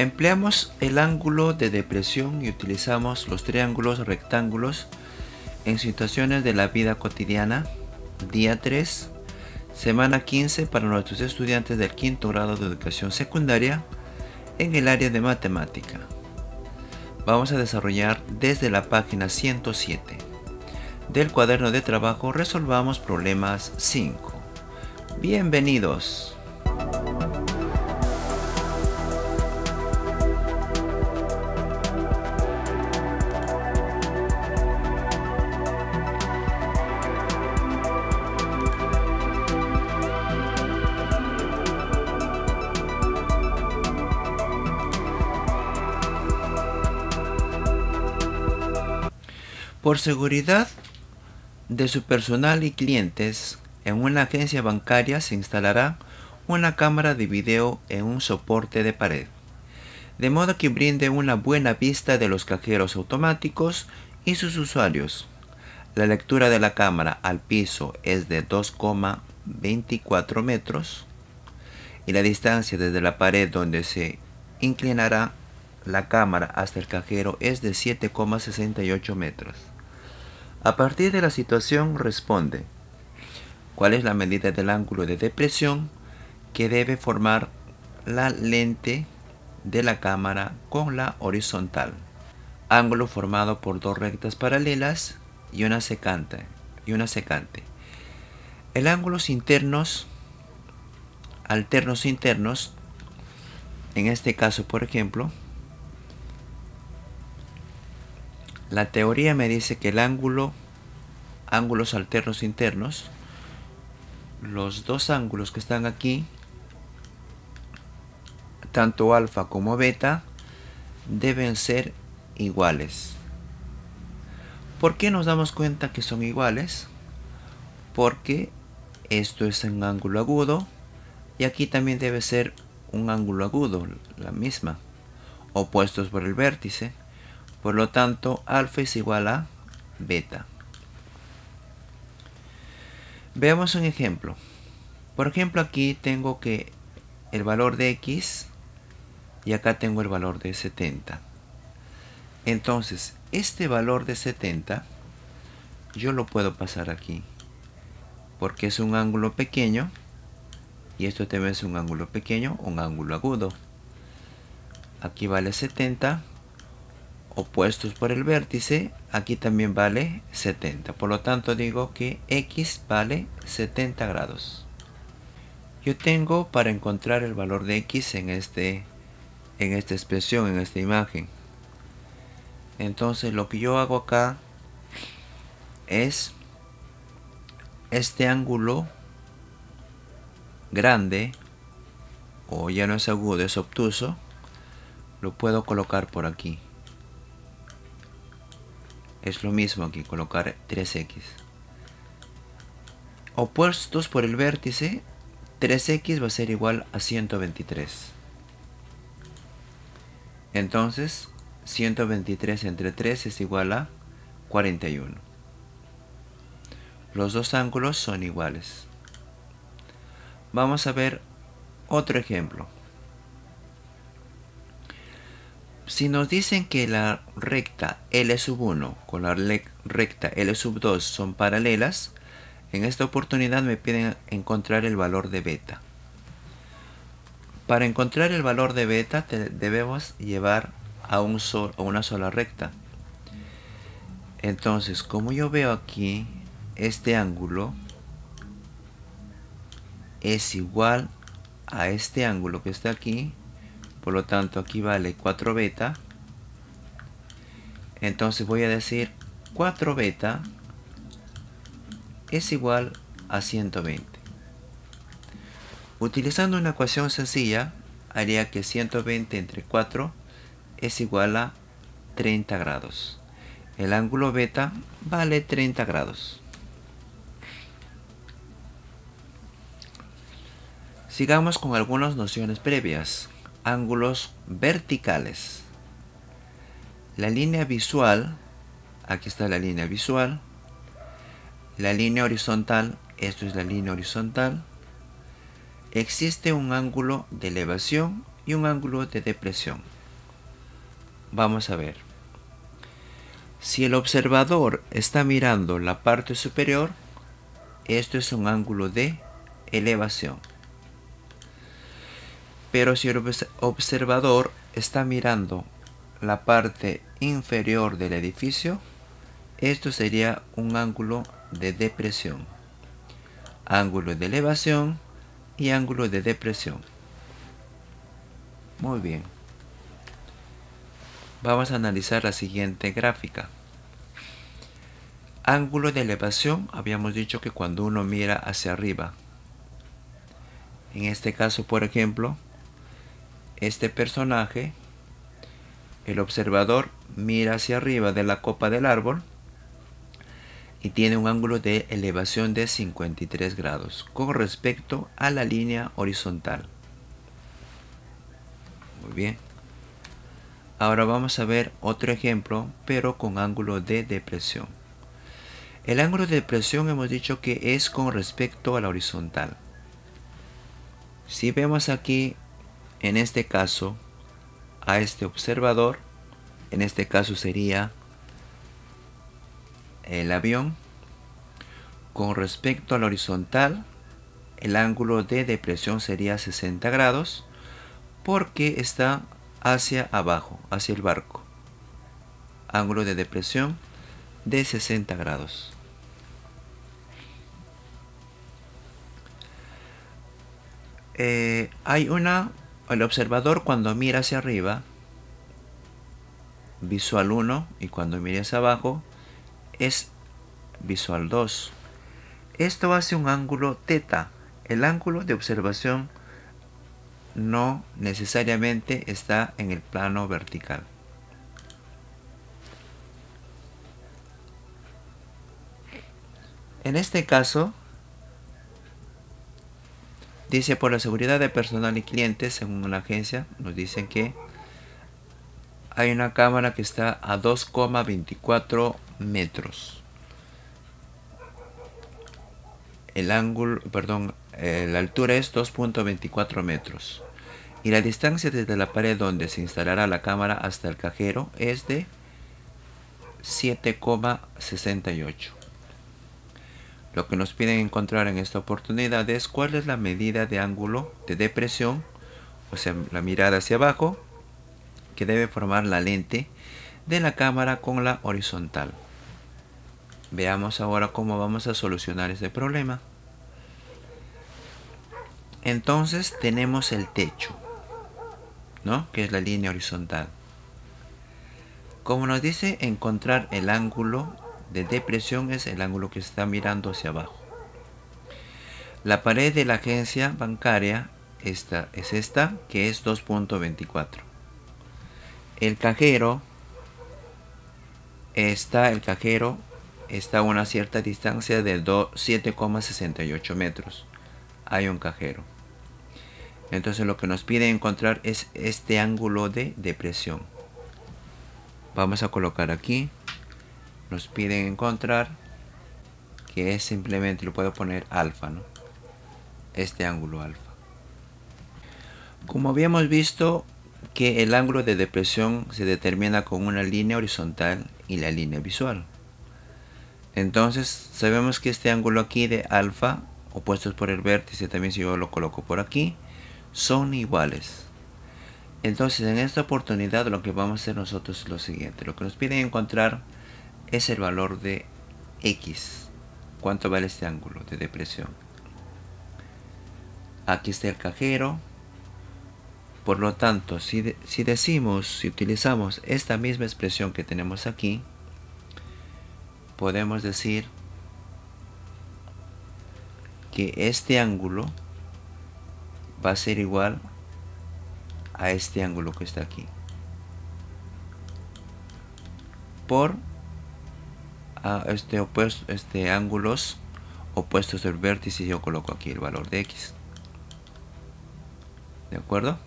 Empleamos el ángulo de depresión y utilizamos los triángulos rectángulos en situaciones de la vida cotidiana. Día 3, semana 15 para nuestros estudiantes del quinto grado de educación secundaria en el área de matemática. Vamos a desarrollar desde la página 107 del cuaderno de trabajo. Resolvamos problemas 5. Bienvenidos. Por seguridad de su personal y clientes, en una agencia bancaria se instalará una cámara de video en un soporte de pared, de modo que brinde una buena vista de los cajeros automáticos y sus usuarios. La lectura de la cámara al piso es de 2,24 metros y la distancia desde la pared donde se inclinará la cámara hasta el cajero es de 7,68 metros. A partir de la situación responde: ¿cuál es la medida del ángulo de depresión que debe formar la lente de la cámara con la horizontal? Ángulo formado por dos rectas paralelas y una secante. El ángulos internos, alternos internos, en este caso, por ejemplo, la teoría me dice que el ángulos alternos internos, los dos ángulos que están aquí, tanto alfa como beta, deben ser iguales. ¿Por qué nos damos cuenta que son iguales? Porque esto es un ángulo agudo y aquí también debe ser un ángulo agudo, la misma, opuestos por el vértice. Por lo tanto, alfa es igual a beta. Veamos un ejemplo. Por ejemplo, aquí tengo que el valor de x y acá tengo el valor de 70. Entonces, este valor de 70 yo lo puedo pasar aquí, porque es un ángulo pequeño y esto también es un ángulo pequeño, un ángulo agudo. Aquí vale 70. Opuestos por el vértice, aquí también vale 70. Por lo tanto digo que x vale 70 grados. Yo tengo para encontrar el valor de x en esta expresión, en esta imagen. Entonces lo que yo hago acá es este ángulo grande, o ya no es agudo, es obtuso, lo puedo colocar por aquí. Es lo mismo aquí, colocar 3x. Opuestos por el vértice, 3x va a ser igual a 123. Entonces, 123 entre 3 es igual a 41. Los dos ángulos son iguales. Vamos a ver otro ejemplo. Si nos dicen que la recta L1 con la recta L2 son paralelas, en esta oportunidad me piden encontrar el valor de beta. Para encontrar el valor de beta debemos llevar a una sola recta. Entonces, como yo veo aquí, este ángulo es igual a este ángulo que está aquí. Por lo tanto, aquí vale 4 beta. Entonces voy a decir 4 beta es igual a 120. Utilizando una ecuación sencilla, haría que 120 entre 4 es igual a 30 grados. El ángulo beta vale 30 grados. Sigamos con algunas nociones previas. Ángulos verticales. La línea visual, aquí está la línea visual. La línea horizontal, esto es la línea horizontal. Existe un ángulo de elevación y un ángulo de depresión. Vamos a ver. Si el observador está mirando la parte superior, esto es un ángulo de elevación. Pero si el observador está mirando la parte inferior del edificio, esto sería un ángulo de depresión. Ángulo de elevación y ángulo de depresión. Muy bien. Vamos a analizar la siguiente gráfica. Ángulo de elevación, habíamos dicho que cuando uno mira hacia arriba. En este caso, por ejemplo, este personaje, el observador mira hacia arriba de la copa del árbol y tiene un ángulo de elevación de 53 grados con respecto a la línea horizontal. Muy bien. Ahora vamos a ver otro ejemplo, pero con ángulo de depresión. El ángulo de depresión hemos dicho que es con respecto a la horizontal. Si vemos aquí, en este caso, a este observador, en este caso sería el avión, con respecto a la horizontal, el ángulo de depresión sería 60 grados porque está hacia abajo, hacia el barco. Ángulo de depresión de 60 grados. El observador cuando mira hacia arriba, visual 1, y cuando mira hacia abajo es visual 2. Esto hace un ángulo teta. El ángulo de observación no necesariamente está en el plano vertical. En este caso, dice por la seguridad de personal y clientes, según la agencia, nos dicen que hay una cámara que está a 2,24 metros. La altura es 2,24 metros. Y la distancia desde la pared donde se instalará la cámara hasta el cajero es de 7,68. Lo que nos piden encontrar en esta oportunidad es cuál es la medida de ángulo de depresión, o sea, la mirada hacia abajo, que debe formar la lente de la cámara con la horizontal. Veamos ahora cómo vamos a solucionar este problema. Entonces tenemos el techo, ¿no? Que es la línea horizontal. Como nos dice, encontrar el ángulo de depresión es el ángulo que está mirando hacia abajo. La pared de la agencia bancaria es esta, que es 2,24. El cajero está a una cierta distancia de 7,68 metros. Hay un cajero. Entonces lo que nos pide encontrar es este ángulo de depresión. Vamos a colocar aquí. Nos piden encontrar, que es simplemente, lo puedo poner alfa, ¿no? Este ángulo alfa. Como habíamos visto que el ángulo de depresión se determina con una línea horizontal y la línea visual. Entonces sabemos que este ángulo aquí de alfa, opuestos por el vértice, también si yo lo coloco por aquí, son iguales. Entonces en esta oportunidad lo que vamos a hacer nosotros es lo siguiente. Lo que nos piden encontrar es el valor de X. ¿Cuánto vale este ángulo de depresión? Aquí está el cajero. Por lo tanto, si utilizamos esta misma expresión que tenemos aquí, podemos decir que este ángulo va a ser igual a este ángulo que está aquí. Por ángulos opuestos del vértice, yo coloco aquí el valor de X. ¿De acuerdo?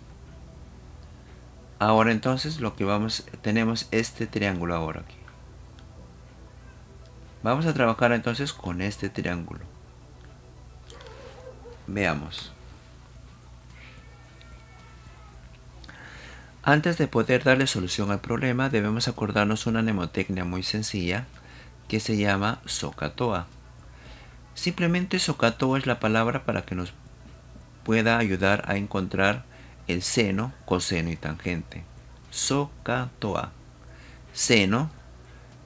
Ahora entonces tenemos este triángulo ahora aquí. Vamos a trabajar entonces con este triángulo. Veamos. Antes de poder darle solución al problema, debemos acordarnos una mnemotecnia muy sencilla que se llama SOHCAHTOA. Simplemente SOHCAHTOA es la palabra para que nos pueda ayudar a encontrar el seno, coseno y tangente. SOHCAHTOA. Seno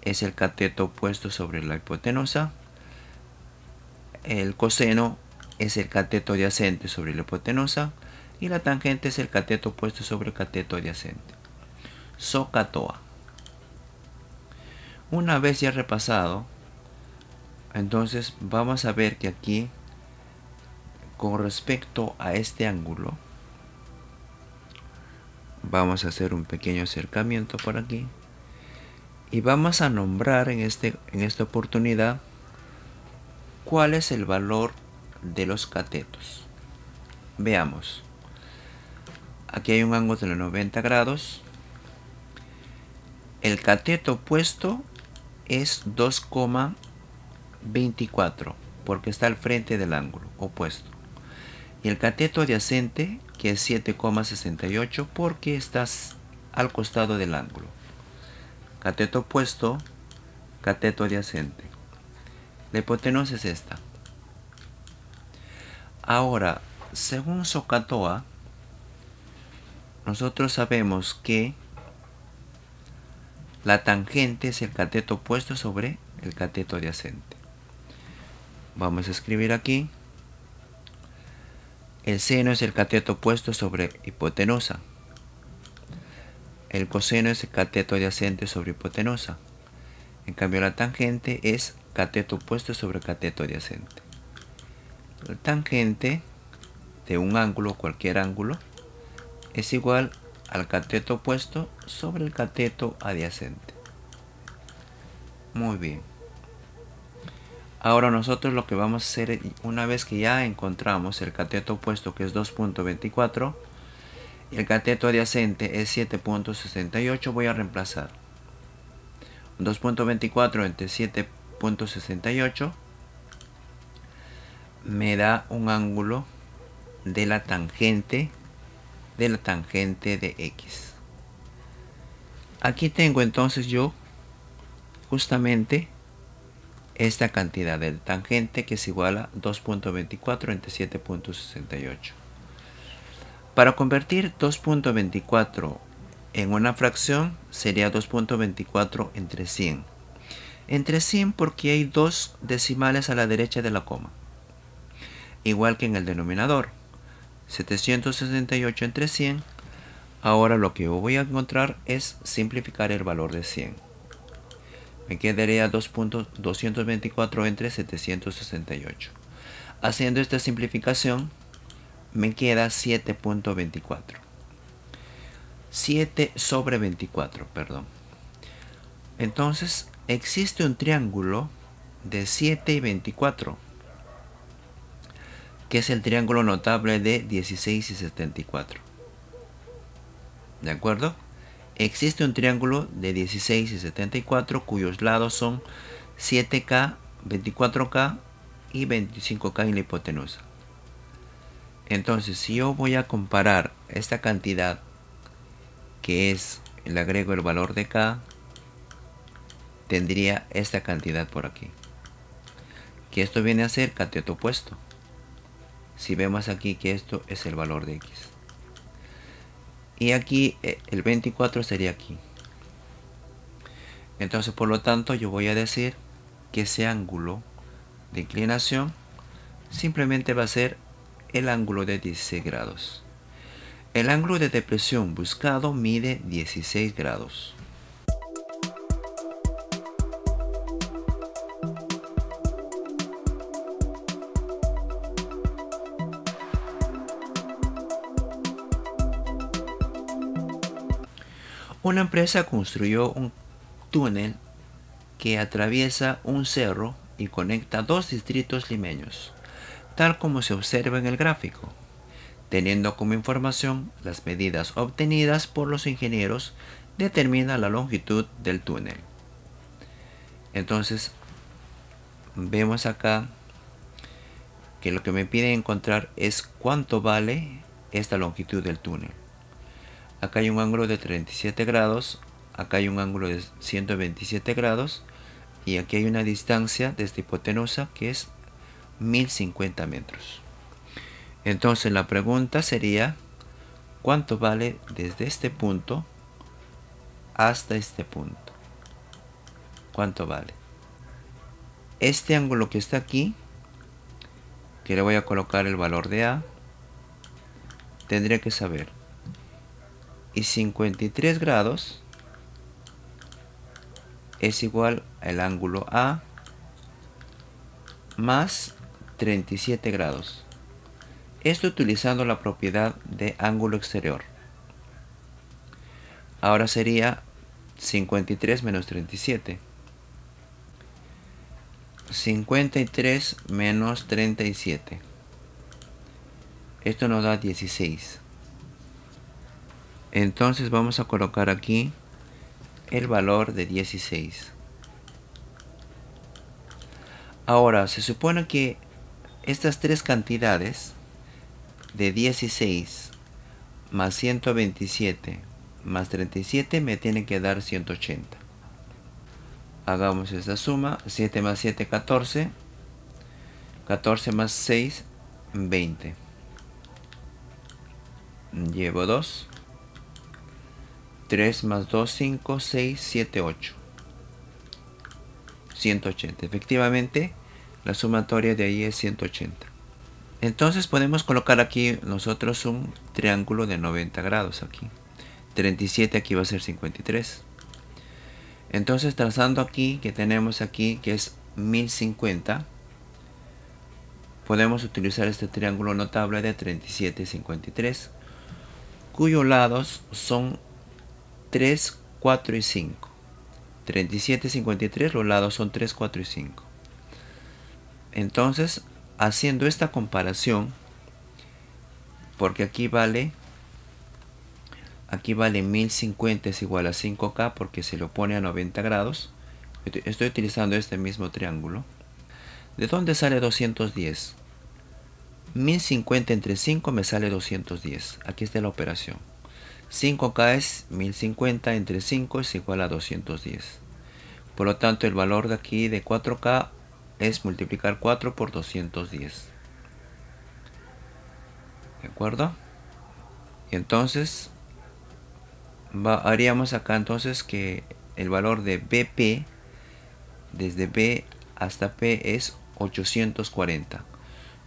es el cateto opuesto sobre la hipotenusa. El coseno es el cateto adyacente sobre la hipotenusa. Y la tangente es el cateto opuesto sobre el cateto adyacente. SOHCAHTOA. Una vez ya repasado, entonces vamos a ver que aquí, con respecto a este ángulo, vamos a hacer un pequeño acercamiento por aquí. Y vamos a nombrar en esta oportunidad cuál es el valor de los catetos. Veamos. Aquí hay un ángulo de 90 grados. El cateto opuesto es 2,24 porque está al frente del ángulo opuesto. Y el cateto adyacente, que es 7,68 porque está al costado del ángulo. Cateto opuesto, cateto adyacente. La hipotenusa es esta. Ahora, según SOHCAHTOA, nosotros sabemos que la tangente es el cateto opuesto sobre el cateto adyacente. Vamos a escribir aquí. El seno es el cateto opuesto sobre hipotenusa. El coseno es el cateto adyacente sobre hipotenusa. En cambio, la tangente es cateto opuesto sobre cateto adyacente. La tangente de un ángulo, cualquier ángulo, es igual al cateto opuesto sobre el cateto adyacente. Muy bien. Ahora nosotros lo que vamos a hacer, una vez que ya encontramos el cateto opuesto, que es 2,24, y el cateto adyacente es 7,68, voy a reemplazar 2,24 entre 7,68 me da un ángulo de la tangente de X. Aquí tengo entonces yo justamente esta cantidad de tangente, que es igual a 2,24 entre 7,68. Para convertir 2,24 en una fracción sería 2,24 entre 100. Entre 100 porque hay dos decimales a la derecha de la coma. Igual que en el denominador. 768 entre 100. Ahora lo que yo voy a encontrar es simplificar el valor de 100. Me quedaría 224 entre 768. Haciendo esta simplificación me queda 7,24. 7 sobre 24, perdón. Entonces existe un triángulo de 7 y 24. Que es el triángulo notable de 16 y 74. ¿De acuerdo? Existe un triángulo de 16 y 74 cuyos lados son 7K, 24K y 25K en la hipotenusa. Entonces, si yo voy a comparar esta cantidad, que es, le agrego el valor de K, tendría esta cantidad por aquí. Que esto viene a ser cateto opuesto. Si vemos aquí que esto es el valor de X. Y aquí el 24 sería aquí. Entonces, por lo tanto, yo voy a decir que ese ángulo de inclinación simplemente va a ser el ángulo de 16 grados. El ángulo de depresión buscado mide 16 grados. Una empresa construyó un túnel que atraviesa un cerro y conecta dos distritos limeños, tal como se observa en el gráfico, teniendo como información las medidas obtenidas por los ingenieros, determina la longitud del túnel. Entonces, vemos acá que lo que me pide encontrar es cuánto vale esta longitud del túnel. Acá hay un ángulo de 37 grados, acá hay un ángulo de 127 grados y aquí hay una distancia desde hipotenusa que es 1050 metros. Entonces la pregunta sería, ¿cuánto vale desde este punto hasta este punto? ¿Cuánto vale? Este ángulo que está aquí, que le voy a colocar el valor de A, tendría que saber. Y 53 grados es igual al ángulo A más 37 grados. Esto utilizando la propiedad de ángulo exterior. Ahora sería 53 menos 37. 53 menos 37. Esto nos da 16. Entonces vamos a colocar aquí el valor de 16. Ahora, se supone que estas tres cantidades de 16 más 127 más 37 me tienen que dar 180. Hagamos esta suma. 7 más 7, 14. 14 más 6, 20. Llevo 2. 3 más 2, 5, 6, 7, 8. 180. Efectivamente, la sumatoria de ahí es 180. Entonces podemos colocar aquí nosotros un triángulo de 90 grados aquí. 37 aquí va a ser 53. Entonces trazando aquí, que tenemos aquí, que es 1050, podemos utilizar este triángulo notable de 37 y 53, cuyos lados son 3, 4 y 5. 37 y 53, los lados son 3, 4 y 5. Entonces, haciendo esta comparación, porque aquí vale 1050 es igual a 5K porque se le opone a 90 grados. Estoy utilizando este mismo triángulo. ¿De dónde sale 210? 1050 entre 5 me sale 210. Aquí está la operación. 5K es 1050 entre 5 es igual a 210. Por lo tanto, el valor de aquí de 4K es multiplicar 4 por 210. ¿De acuerdo? Y entonces haríamos acá entonces que el valor de BP desde B hasta P es 840.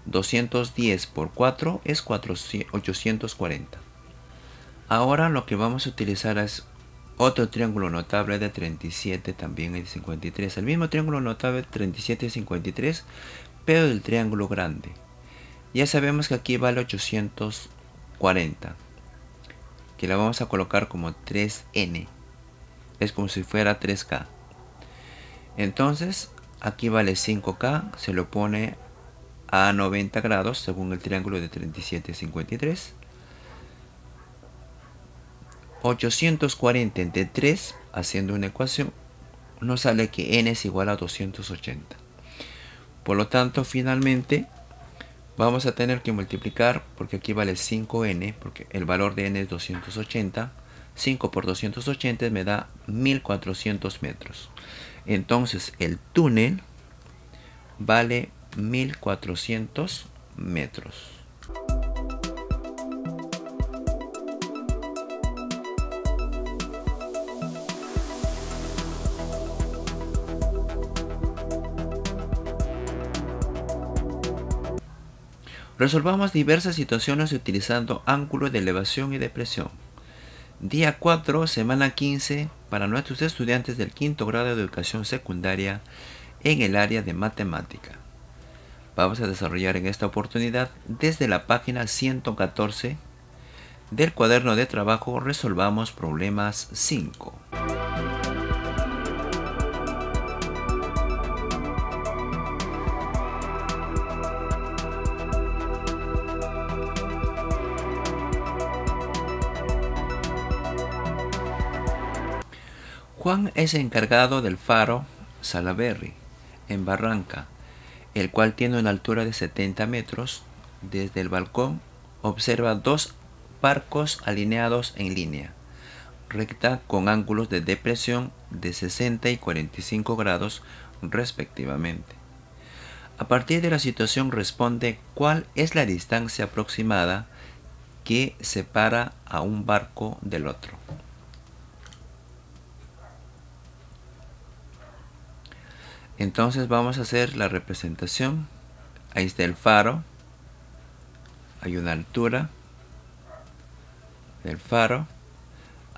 210 por 4 es 840. Ahora lo que vamos a utilizar es otro triángulo notable de 37 también y 53. El mismo triángulo notable 37 y 53, pero del triángulo grande. Ya sabemos que aquí vale 840. Que la vamos a colocar como 3N. Es como si fuera 3K. Entonces, aquí vale 5K. Se lo pone a 90 grados según el triángulo de 37 y 53. 840 entre 3, haciendo una ecuación, nos sale que N es igual a 280. Por lo tanto, finalmente, vamos a tener que multiplicar, porque aquí vale 5N, porque el valor de N es 280. 5 por 280 me da 1400 metros. Entonces, el túnel vale 1400 metros. Resolvamos diversas situaciones utilizando ángulos de elevación y depresión. Día 4, semana 15, para nuestros estudiantes del quinto grado de educación secundaria en el área de matemática. Vamos a desarrollar en esta oportunidad desde la página 114 del cuaderno de trabajo Resolvamos problemas 5. Juan es encargado del faro Salaberry, en Barranca, el cual tiene una altura de 70 metros. Desde el balcón observa dos barcos alineados en línea recta con ángulos de depresión de 60 y 45 grados respectivamente. A partir de la situación responde cuál es la distancia aproximada que separa a un barco del otro. Entonces vamos a hacer la representación. Ahí está el faro. Hay una altura del faro.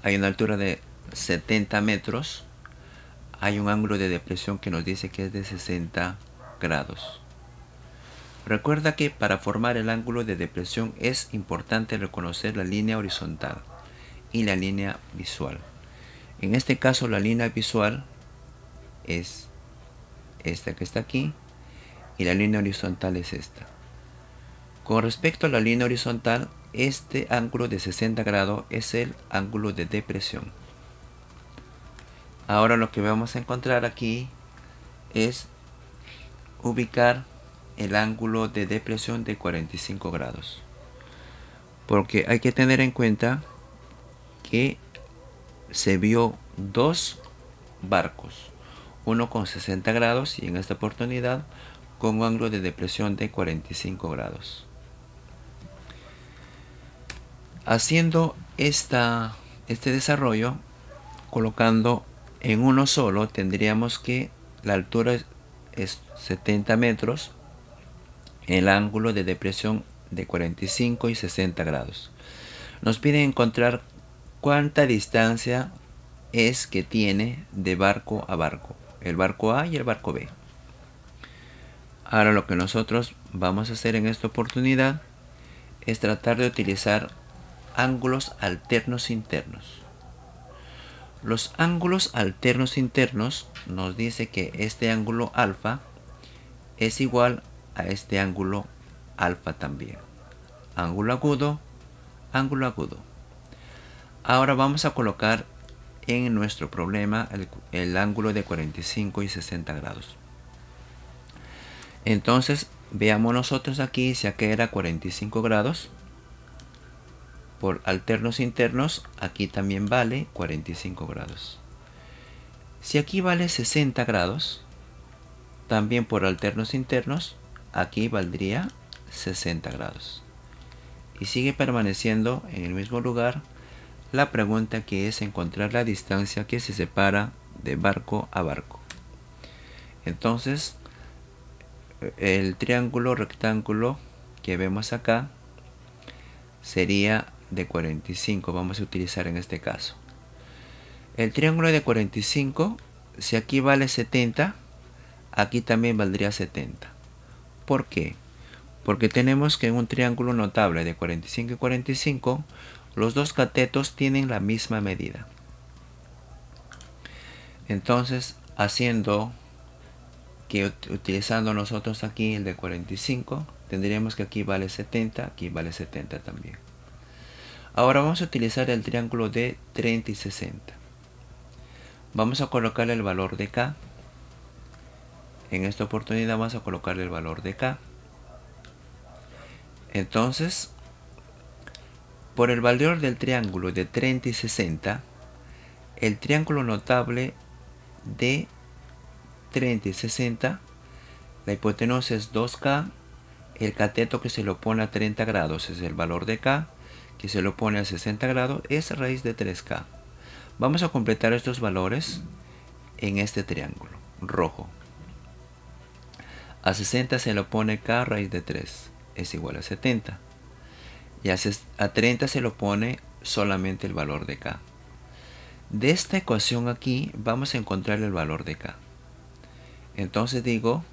Hay una altura de 70 metros. Hay un ángulo de depresión que nos dice que es de 60 grados. Recuerda que para formar el ángulo de depresión es importante reconocer la línea horizontal y la línea visual. En este caso la línea visual es esta que está aquí y la línea horizontal es esta. Con respecto a la línea horizontal, este ángulo de 60 grados es el ángulo de depresión. Ahora lo que vamos a encontrar aquí es ubicar el ángulo de depresión de 45 grados. Porque hay que tener en cuenta que se vio dos barcos, uno con 60 grados y en esta oportunidad con un ángulo de depresión de 45 grados. Haciendo este desarrollo, colocando en uno solo, tendríamos que la altura es 70 metros, el ángulo de depresión de 45 y 60 grados. Nos piden encontrar cuánta distancia es que tiene de barco a barco, el barco A y el barco B. Ahora lo que nosotros vamos a hacer en esta oportunidad es tratar de utilizar ángulos alternos internos. Los ángulos alternos internos nos dice que este ángulo alfa es igual a este ángulo alfa también. Ángulo agudo, ángulo agudo. Ahora vamos a colocar en nuestro problema el ángulo de 45 y 60 grados. Entonces veamos nosotros aquí si acá era 45 grados. Por alternos internos, aquí también vale 45 grados. Si aquí vale 60 grados, también por alternos internos, aquí valdría 60 grados. Y sigue permaneciendo en el mismo lugar la pregunta, que es encontrar la distancia que se separa de barco a barco. Entonces, el triángulo rectángulo que vemos acá sería de 45, vamos a utilizar en este caso. El triángulo de 45, si aquí vale 70, aquí también valdría 70. ¿Por qué? Porque tenemos que en un triángulo notable de 45 y 45, los dos catetos tienen la misma medida. Entonces, utilizando nosotros aquí el de 45, tendríamos que aquí vale 70, aquí vale 70 también. Ahora vamos a utilizar el triángulo de 30 y 60. Vamos a colocar el valor de K. En esta oportunidad vamos a colocar el valor de K. Entonces, por el valor del triángulo de 30 y 60, el triángulo notable de 30 y 60, la hipotenusa es 2K, el cateto que se le opone a 30 grados es el valor de K, que se le opone a 60 grados es raíz de 3K. Vamos a completar estos valores en este triángulo rojo. A 60 se le opone K raíz de 3, es igual a 70. Y a 30 se le opone solamente el valor de K. De esta ecuación aquí vamos a encontrar el valor de K. Entonces digo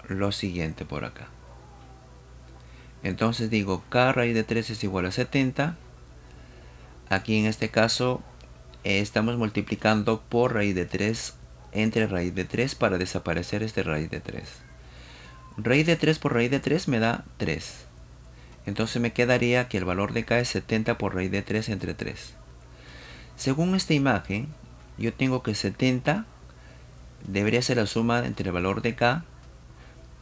lo siguiente por acá. Entonces digo K raíz de 3 es igual a 70. Aquí en este caso estamos multiplicando por raíz de 3 entre raíz de 3 para desaparecer este raíz de 3. Raíz de 3 por raíz de 3 me da 3. Entonces me quedaría que el valor de K es 70 por raíz de 3 entre 3. Según esta imagen, yo tengo que 70 debería ser la suma entre el valor de K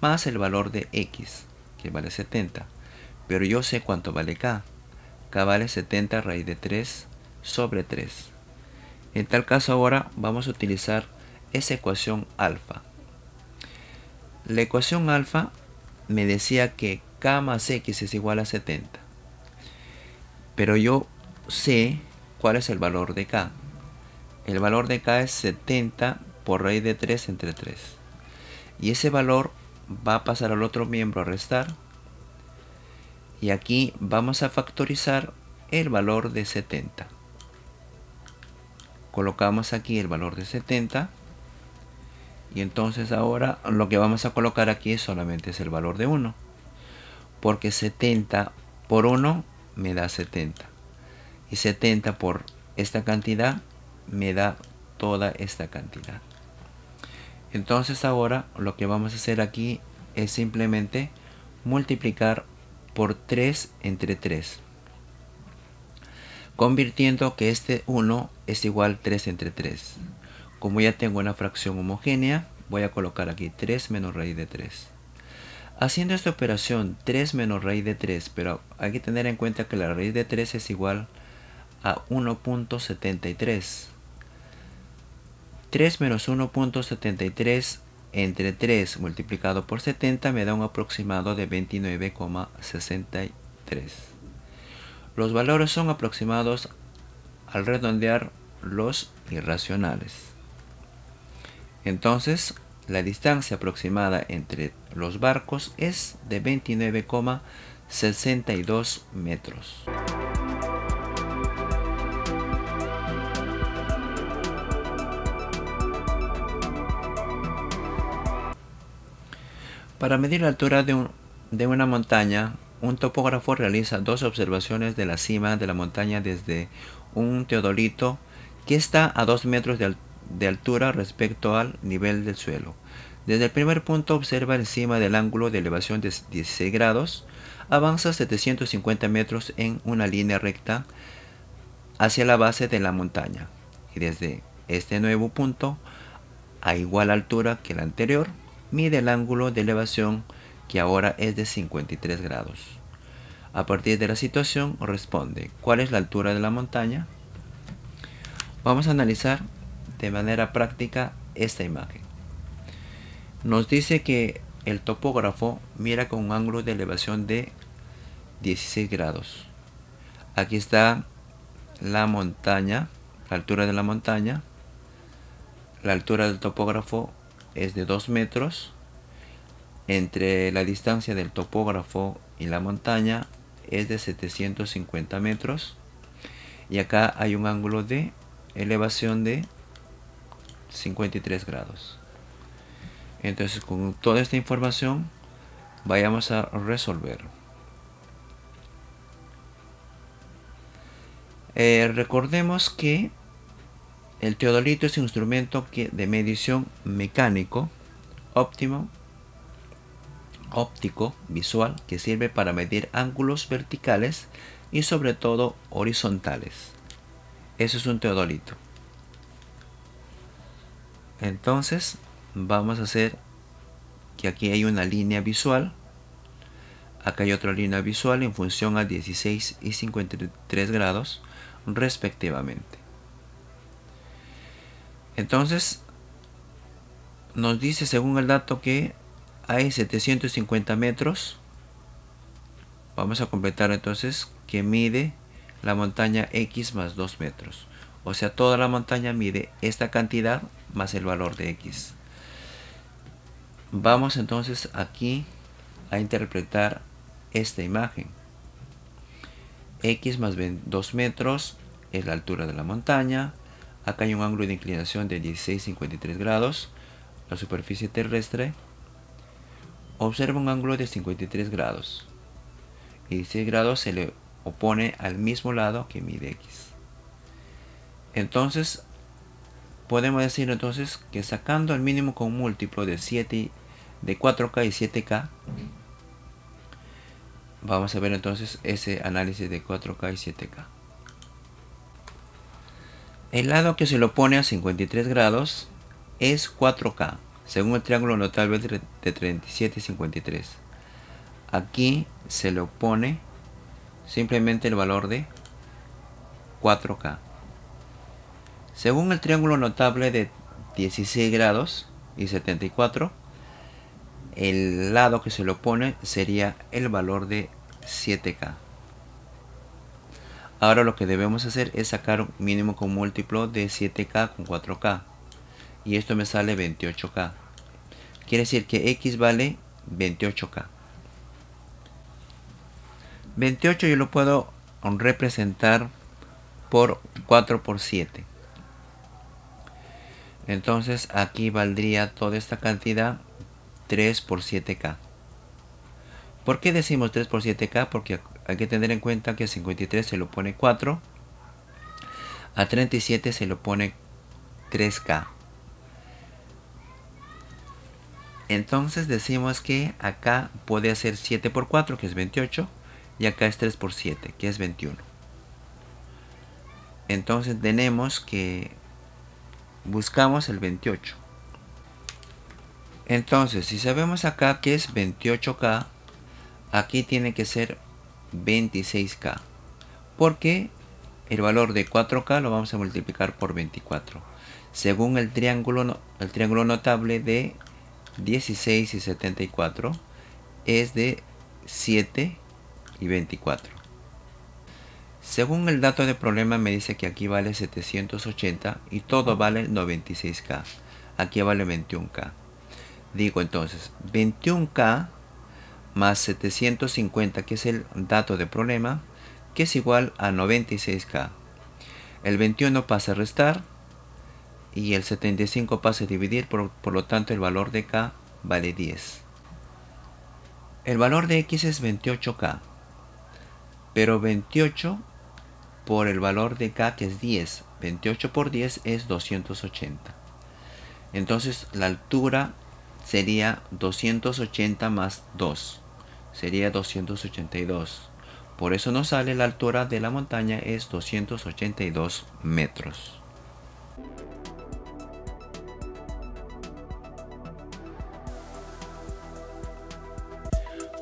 más el valor de X, que vale 70. pero yo sé cuánto vale k. K vale 70 raíz de 3 sobre 3. En tal caso ahora vamos a utilizar esa ecuación alfa. La ecuación alfa me decía que k más x es igual a 70. Pero yo sé cuál es el valor de k. El valor de k es 70 por raíz de 3 entre 3. Y ese valor va a pasar al otro miembro a restar. Y aquí vamos a factorizar el valor de 70. Colocamos aquí el valor de 70. Y entonces ahora lo que vamos a colocar aquí solamente es el valor de 1. Porque 70 por 1 me da 70. Y 70 por esta cantidad me da toda esta cantidad. Entonces ahora lo que vamos a hacer aquí es simplemente multiplicar por 3 entre 3. Convirtiendo que este 1 es igual a 3 entre 3. Como ya tengo una fracción homogénea, voy a colocar aquí 3 menos raíz de 3. Haciendo esta operación 3 menos raíz de 3, pero hay que tener en cuenta que la raíz de 3 es igual a 1.73. 3 menos 1.73 entre 3 multiplicado por 70 me da un aproximado de 29,63. Los valores son aproximados al redondear los irracionales. Entonces, la distancia aproximada entre los barcos es de 29,62 metros. Para medir la altura de una montaña, un topógrafo realiza dos observaciones de la cima de la montaña desde un teodolito que está a 2 metros de altura respecto al nivel del suelo. Desde el primer punto observa encima del ángulo de elevación de 16 grados, avanza 750 metros en una línea recta hacia la base de la montaña y desde este nuevo punto, a igual altura que el anterior, mide el ángulo de elevación que ahora es de 53 grados. A partir de la situación responde ¿cuál es la altura de la montaña? Vamos a analizar de manera práctica esta imagen. Nos dice que el topógrafo mira con un ángulo de elevación de 16 grados. Aquí está la montaña, la altura de la montaña. La altura del topógrafo es de 2 metros. Entre la distancia del topógrafo y la montaña es de 750 metros. Y acá hay un ángulo de elevación de 53 grados. Entonces, con toda esta información, vayamos a resolver. Recordemos que el teodolito es un instrumento de medición mecánico, óptico, visual, que sirve para medir ángulos verticales y sobre todo horizontales. Eso es un teodolito. Entonces, vamos a hacer que aquí hay una línea visual. Acá hay otra línea visual en función a 16 y 53 grados respectivamente. Entonces, nos dice según el dato que hay 750 metros. Vamos a completar entonces que mide la montaña X más 2 metros. O sea, toda la montaña mide esta cantidad más el valor de X. Vamos entonces aquí a interpretar esta imagen. X más 2 metros es la altura de la montaña. Acá hay un ángulo de inclinación de 16,53 grados. La superficie terrestre observa un ángulo de 53 grados. Y 16 grados se le opone al mismo lado que mide X. Entonces, podemos decir entonces que sacando el mínimo con múltiplo de 4K y 7K, vamos a ver entonces ese análisis de 4K y 7K. El lado que se le opone a 53 grados es 4K, según el triángulo notable de 37 y 53. aquí se le pone simplemente el valor de 4K. Según el triángulo notable de 16 grados y 74, el lado que se le pone sería el valor de 7K. Ahora lo que debemos hacer es sacar un mínimo con múltiplo de 7K con 4K. Y esto me sale 28K. Quiere decir que X vale 28K. 28 yo lo puedo representar por 4 por 7. Entonces aquí valdría toda esta cantidad 3 por 7K. ¿Por qué decimos 3 por 7K? Porque hay que tener en cuenta que a 53 se lo pone 4. A 37 se lo pone 3K. Entonces decimos que acá puede ser 7 por 4, que es 28. Y acá es 3 por 7, que es 21. Entonces tenemos que buscamos el 28. Entonces, si sabemos acá que es 28K, aquí tiene que ser 26K. Porque el valor de 4K lo vamos a multiplicar por 24. Según el triángulo notable de 16 y 74, es de 7 y 24. Según el dato de problema me dice que aquí vale 780 y todo vale 96K. Aquí vale 21K. Digo entonces 21K más 750, que es el dato de problema, que es igual a 96K. El 21 pasa a restar y el 75 pasa a dividir, por lo tanto el valor de K vale 10. El valor de X es 28K. Pero 28 por el valor de K, que es 10. 28 por 10 es 280. Entonces la altura sería 280 más 2. Sería 282. Por eso nos sale la altura de la montaña es 282 metros.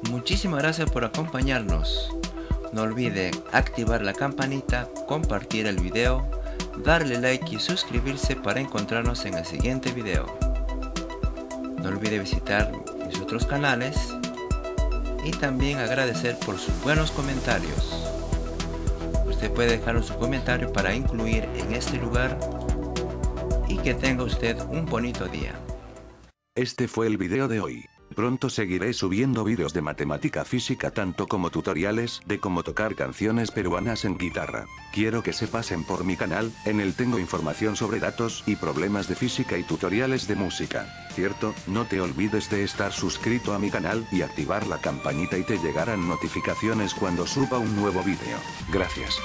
Muchísimas gracias por acompañarnos. No olvide activar la campanita, compartir el video, darle like y suscribirse para encontrarnos en el siguiente video. No olvide visitar mis otros canales y también agradecer por sus buenos comentarios. Usted puede dejar su comentario para incluir en este lugar y que tenga usted un bonito día. Este fue el video de hoy. Pronto seguiré subiendo vídeos de matemática física tanto como tutoriales de cómo tocar canciones peruanas en guitarra. Quiero que se pasen por mi canal, en él tengo información sobre datos y problemas de física y tutoriales de música. ¿Cierto? No te olvides de estar suscrito a mi canal y activar la campanita y te llegarán notificaciones cuando suba un nuevo vídeo. Gracias.